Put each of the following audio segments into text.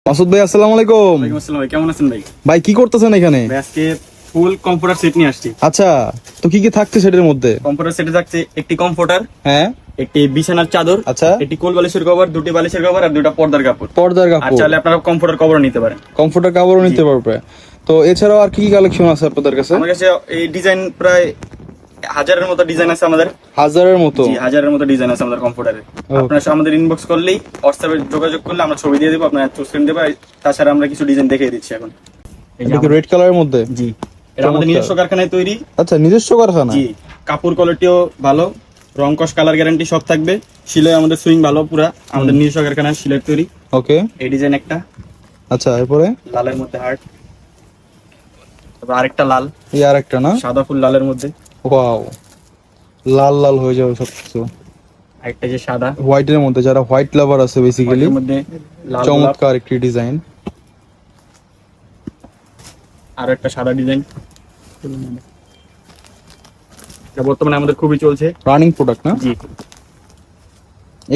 মাসুদ ভাই, আসসালামু আলাইকুম। ওয়ালাইকুম আসসালাম ভাই, কেমন আছেন ভাই? ভাই কি করতেছেন এখানে? ভাই আজকে ফুল কমফোর্টার সেট নিয়ে আসছি। আচ্ছা, তো কি কি থাকছে সেটার মধ্যে? কমফোর্টার সেটে থাকছে একটি কমফোর্টার, হ্যাঁ, একটি বিছানার চাদর, আচ্ছা, একটি কোল বালিশের কভার, দুটি বালিশের কভার আর দুটা পর্দার কাপড়। পর্দার আর কাপড়, চাইলে আপনারা কমফোর্টার কভারও নিতে পারেন। কমফোর্টার কাপড়ও নিতে পারবে। তো এছাড়াও আর কি কি কালেকশন আছে আপনাদের কাছে? আমার কাছে এই ডিজাইন প্রায় হাজারের মতো ডিজাইন আছে আমাদের। হাজারের মতো? জি, হাজারের মতো ডিজাইন আছে আমাদের কমফোর্টারে। Okay. আপনারা আমাদের ইনবক্স করলেই, হোয়াটসঅ্যাপে যোগাযোগ করলে আমরা ছবি দিয়ে দেবো, আপনারা চুজ করে দেবো। তাছাড়া আমরা কিছু ডিজাইন দেখিয়ে দিচ্ছি এখন। এই যে এটা কি রেড কালারের মধ্যে? জি, এটা আমাদের নিজস্ব কারখানায় তৈরি। আচ্ছা, নিজস্ব কারখানা? জি, কাপড় কোয়ালিটিও ভালো, রং কস কালার গ্যারান্টি সব থাকবে। সিলাই আমাদের সুইং ভালো, পুরা আমাদের নিজস্ব কারখানায় সিলাই তৈরি। ওকে, এই ডিজাইন একটা, আচ্ছা, এরপরে লালের মধ্যে হার্ট, তারপর আরেকটা লাল, এই আর একটা না? সাদা ফুল লালের মধ্যে, ওয়াও, লাল লাল হয়ে যাবে সবকিছু। আরেকটা যে সাদা হোয়াইটের মধ্যে, যারা হোয়াইট লাভার আছে বেসিক্যালি, এর মধ্যে লাল গোলাপ, চমৎকার একটি ডিজাইন। আর একটা সাদা ডিজাইন। এটা বর্তমানে আমাদের খুবই চলছে। রানিং প্রোডাক্ট না? জি,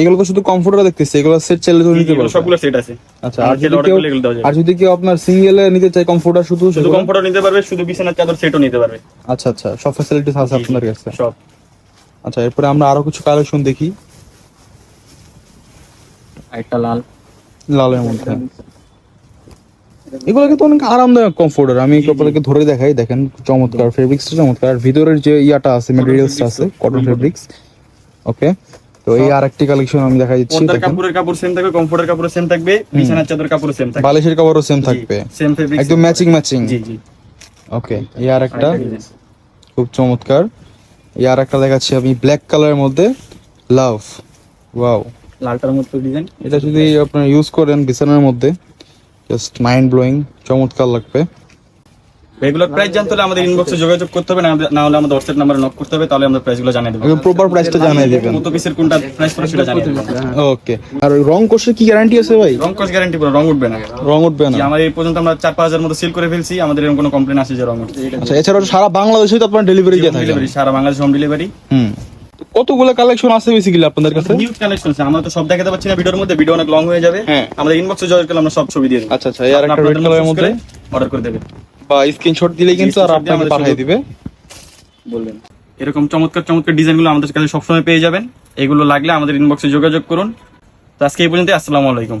এগুলো তো শুধু কমফোর্টার দেখতেছি, এগুলো সেট চাইলে তো নিতে এগুলো পারবে? সবগুলো সেট আছে। আচ্ছা, আর আর যদি অর্ডার কেউ, করলে এগুলো দেওয়া যাবে। আর যদি কেউ আপনার সিঙ্গেলে নিতে চায় কমফোর্টার শুধু শুধু সেগুলো? কমফোর্টার নিতে পারবে, শুধু বিছানার চাদর সেটও নিতে পারবে। আচ্ছা আচ্ছা, সব ফ্যাসিলিটিস আছে জি, আপনার কাছে। সব। আচ্ছা, এরপরে আমরা আরো কিছু কালেকশন দেখি আরেকটা লাল, লালের মধ্যে। এগুলো কিন্তু অনেক আরামদায়ক কমফোর্টার। আমি একটু আপনাদেরকে ধরে দেখাই, দেখেন চমৎকার ফেব্রিক্সটা, চমৎকার। আর ভিতরের যে ইয়াটা আছে, মেটেরিয়ালসটা আছে, কটন ফেব্রিক্স। ওকে, তো এই আরেকটি কালেকশন আমি দেখা দিচ্ছি। পর্দার দেখেন, কাপড়ের কাপড় সেম থাকবে, কমফোর্টের কাপড় সেম থাকবে, বিছানার চাদর কাপড় সেম থাকবে, বালিশের কাপড়ও সেম থাকবে, সেম ফেব্রিক, একদম ম্যাচিং ম্যাচিং। জি জি। ওকে, এই আরেকটা আরেকটা design। খুব চমৎকার। এই আরেকটা দেখাচ্ছি আমি, ব্ল্যাক কালারের মধ্যে, লাভ। ওয়াও, লালটার মতো ডিজাইন। এটা যদি আপনারা ইউজ করেন বিছানার মধ্যে, জাস্ট মাইন্ড ব্লোয়িং, চমৎকার লাগবে। রেগুলার প্রাইস জানতে হলে আমাদের ইনবক্সে যোগাযোগ করতে হবে, না হলে আমাদের হোয়াটসঅ্যাপ নাম্বারে নক করতে হবে, তাহলে আমরা প্রাইসগুলো জানিয়ে দেবো। একদম প্রপার প্রাইসটা জানিয়ে দিবেন। কত পিসের কোনটা প্রাইস পড়ে সেটা জানিয়ে দেবো। ওকে, আর রং কোর্সের কি গ্যারান্টি আছে ভাই? রং কস গ্যারান্টি পুরো, রং উঠবে না। রং উঠবে না? জি, আমার এই পর্যন্ত আমরা 4-5 হাজার মতো সেল করে ফেলছি, আমাদের এরকম কোনো কমপ্লেন আসে যে রং উঠছে। আচ্ছা, এছাড়াও সারা বাংলাদেশে তো আপনার ডেলিভারি দিয়ে থাকেন? ডেলিভারি সারা বাংলাদেশ হোম ডেলিভারি। হুম, তো কতগুলো কালেকশন আছে বেসিক্যালি আপনাদের কাছে? হিউজ কালেকশন আছে, আমরা তো সব দেখাতে পাচ্ছি না ভিডিওর মধ্যে, ভিডিও অনেক লং হয়ে যাবে। হ্যাঁ। আমাদের ইনবক্সে যোগাযোগ করলে আমরা সব ছবি দিয়ে দেব। আচ্ছা আচ্ছা, এই আরেকটা রেড কালারের মধ্যে অর্ডার করে দেবে বা স্ক্রিনশট দিলেই কিন্তু আর screenshot দিয়ে আপনাকে আমাদের পাঠিয়ে শুধু- দিবে। বলবেন। এরকম চমৎকার চমৎকার ডিজাইনগুলো আমাদের কাছে সবসময় পেয়ে যাবেন। এগুলো লাগলে আমাদের ইনবক্সে যোগাযোগ করুন। তো আজকে এই পর্যন্ত, আসসালামু আলাইকুম।